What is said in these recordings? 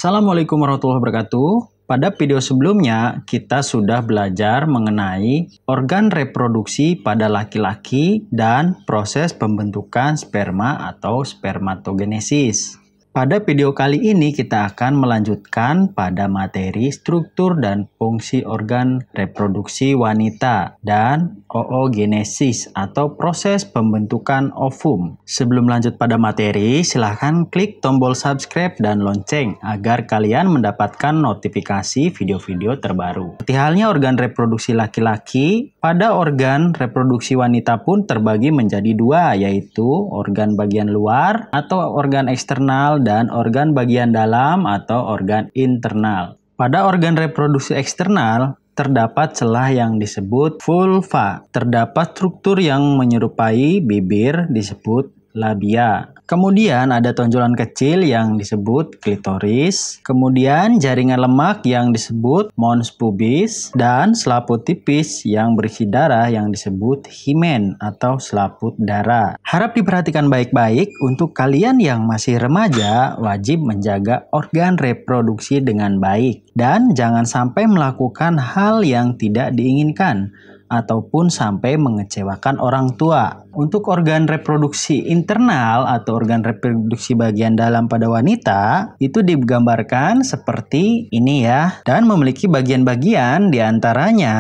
Assalamualaikum warahmatullahi wabarakatuh. Pada video sebelumnya, kita sudah belajar mengenai organ reproduksi pada laki-laki dan proses pembentukan sperma atau spermatogenesis. Pada video kali ini kita akan melanjutkan pada materi struktur dan fungsi organ reproduksi wanita dan oogenesis atau proses pembentukan ovum. Sebelum lanjut pada materi, silahkan klik tombol subscribe dan lonceng agar kalian mendapatkan notifikasi video-video terbaru. Seperti halnya organ reproduksi laki-laki, pada organ reproduksi wanita pun terbagi menjadi dua, yaitu organ bagian luar atau organ eksternal dan organ bagian dalam atau organ internal. Pada organ reproduksi eksternal, terdapat celah yang disebut vulva. Terdapat struktur yang menyerupai bibir disebut labia. Kemudian ada tonjolan kecil yang disebut klitoris. Kemudian jaringan lemak yang disebut mons pubis. Dan selaput tipis yang berisi darah yang disebut himen atau selaput darah. Harap diperhatikan baik-baik, untuk kalian yang masih remaja wajib menjaga organ reproduksi dengan baik. Dan jangan sampai melakukan hal yang tidak diinginkan ataupun sampai mengecewakan orang tua. Untuk organ reproduksi internal atau organ reproduksi bagian dalam pada wanita itu digambarkan seperti ini ya, dan memiliki bagian-bagian diantaranya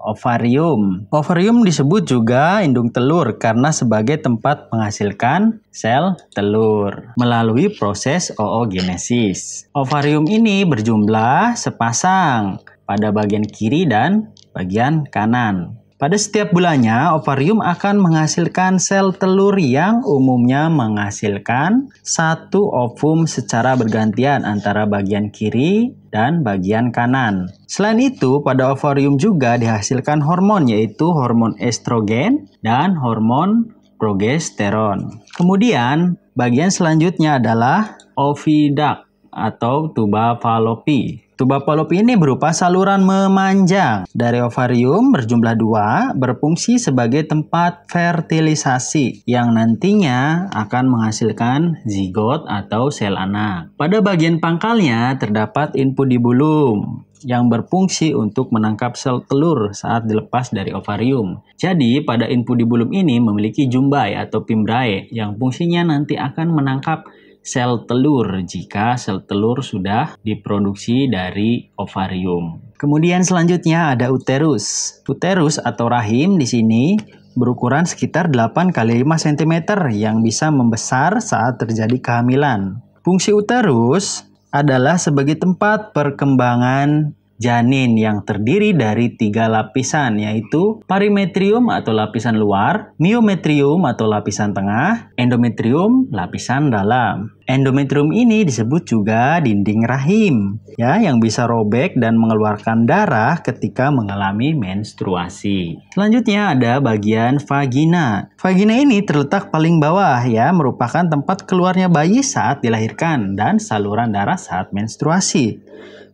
ovarium. Ovarium disebut juga indung telur karena sebagai tempat menghasilkan sel telur melalui proses oogenesis. Ovarium ini berjumlah sepasang pada bagian kiri dan bagian kanan. Pada setiap bulannya, ovarium akan menghasilkan sel telur yang umumnya menghasilkan satu ovum secara bergantian antara bagian kiri dan bagian kanan. Selain itu, pada ovarium juga dihasilkan hormon, yaitu hormon estrogen dan hormon progesteron. Kemudian, bagian selanjutnya adalah oviduct atau tuba Fallopi. Tuba Fallopi ini berupa saluran memanjang dari ovarium berjumlah 2, berfungsi sebagai tempat fertilisasi yang nantinya akan menghasilkan zigot atau sel anak. Pada bagian pangkalnya terdapat infundibulum yang berfungsi untuk menangkap sel telur saat dilepas dari ovarium. Jadi pada infundibulum ini memiliki jumbai atau fimbriae yang fungsinya nanti akan menangkap sel telur jika sel telur sudah diproduksi dari ovarium. Kemudian selanjutnya ada uterus. Uterus atau rahim di sini berukuran sekitar 8 x 5 cm yang bisa membesar saat terjadi kehamilan. Fungsi uterus adalah sebagai tempat perkembangan janin yang terdiri dari 3 lapisan, yaitu perimetrium atau lapisan luar, myometrium atau lapisan tengah, endometrium lapisan dalam. Endometrium ini disebut juga dinding rahim, ya, yang bisa robek dan mengeluarkan darah ketika mengalami menstruasi. Selanjutnya ada bagian vagina. Vagina ini terletak paling bawah, ya, merupakan tempat keluarnya bayi saat dilahirkan dan saluran darah saat menstruasi.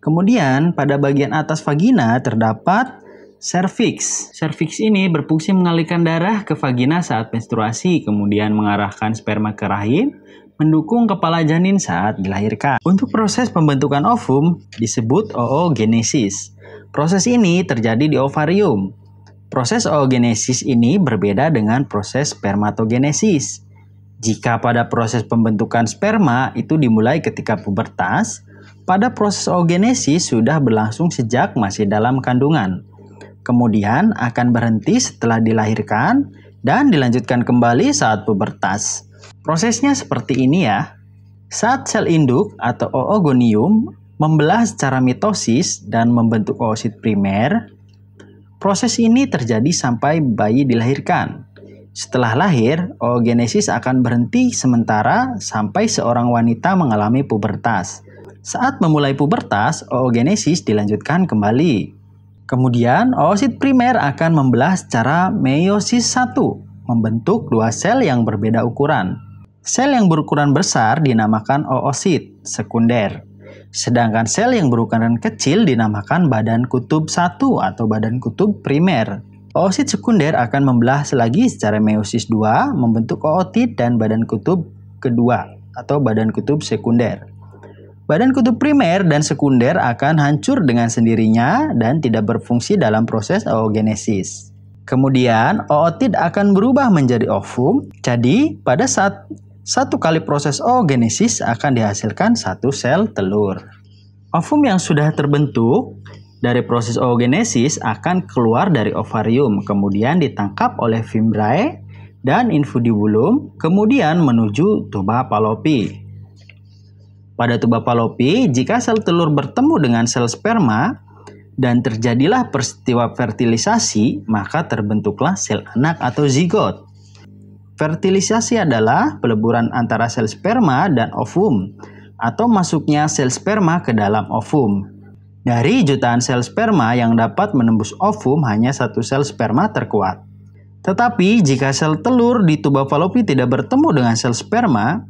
Kemudian pada bagian atas vagina terdapat serviks. Serviks ini berfungsi mengalirkan darah ke vagina saat menstruasi, kemudian mengarahkan sperma ke rahim, mendukung kepala janin saat dilahirkan. Untuk proses pembentukan ovum disebut oogenesis. Proses ini terjadi di ovarium. Proses oogenesis ini berbeda dengan proses spermatogenesis. Jika pada proses pembentukan sperma itu dimulai ketika pubertas, pada proses oogenesis sudah berlangsung sejak masih dalam kandungan. Kemudian akan berhenti setelah dilahirkan dan dilanjutkan kembali saat pubertas. Prosesnya seperti ini ya. Saat sel induk atau oogonium membelah secara mitosis dan membentuk oosit primer, proses ini terjadi sampai bayi dilahirkan. Setelah lahir, oogenesis akan berhenti sementara sampai seorang wanita mengalami pubertas. Saat memulai pubertas, oogenesis dilanjutkan kembali. Kemudian, oosit primer akan membelah secara meiosis 1, membentuk 2 sel yang berbeda ukuran. Sel yang berukuran besar dinamakan oosit sekunder, sedangkan sel yang berukuran kecil dinamakan badan kutub 1 atau badan kutub primer. Oosit sekunder akan membelah lagi secara meiosis 2, membentuk ootit dan badan kutub kedua atau badan kutub sekunder. Badan kutub primer dan sekunder akan hancur dengan sendirinya dan tidak berfungsi dalam proses oogenesis. Kemudian, ootit akan berubah menjadi ovum. Jadi, pada saat satu kali proses oogenesis akan dihasilkan satu sel telur. Ovum yang sudah terbentuk dari proses oogenesis akan keluar dari ovarium, kemudian ditangkap oleh fimbriae dan infundibulum, kemudian menuju tuba Fallopi. Pada tuba Fallopi, jika sel telur bertemu dengan sel sperma dan terjadilah peristiwa fertilisasi, maka terbentuklah sel anak atau zigot. Fertilisasi adalah peleburan antara sel sperma dan ovum, atau masuknya sel sperma ke dalam ovum. Dari jutaan sel sperma yang dapat menembus ovum, hanya satu sel sperma terkuat. Tetapi jika sel telur di tuba Fallopi tidak bertemu dengan sel sperma,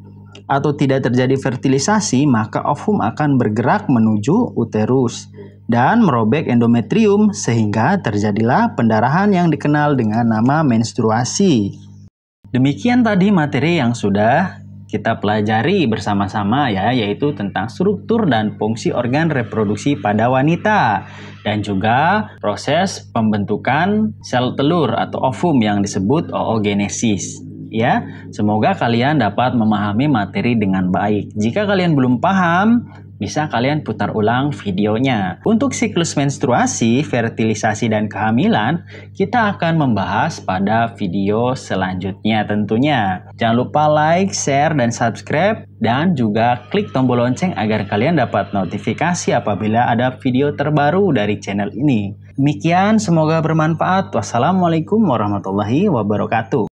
atau tidak terjadi fertilisasi, maka ovum akan bergerak menuju uterus dan merobek endometrium sehingga terjadilah pendarahan yang dikenal dengan nama menstruasi. Demikian tadi materi yang sudah kita pelajari bersama-sama ya, yaitu tentang struktur dan fungsi organ reproduksi pada wanita dan juga proses pembentukan sel telur atau ovum yang disebut oogenesis. Ya, semoga kalian dapat memahami materi dengan baik. Jika kalian belum paham, bisa kalian putar ulang videonya. Untuk siklus menstruasi, fertilisasi, dan kehamilan, kita akan membahas pada video selanjutnya tentunya. Jangan lupa like, share, dan subscribe, dan juga klik tombol lonceng agar kalian dapat notifikasi apabila ada video terbaru dari channel ini. Demikian, semoga bermanfaat. Wassalamualaikum warahmatullahi wabarakatuh.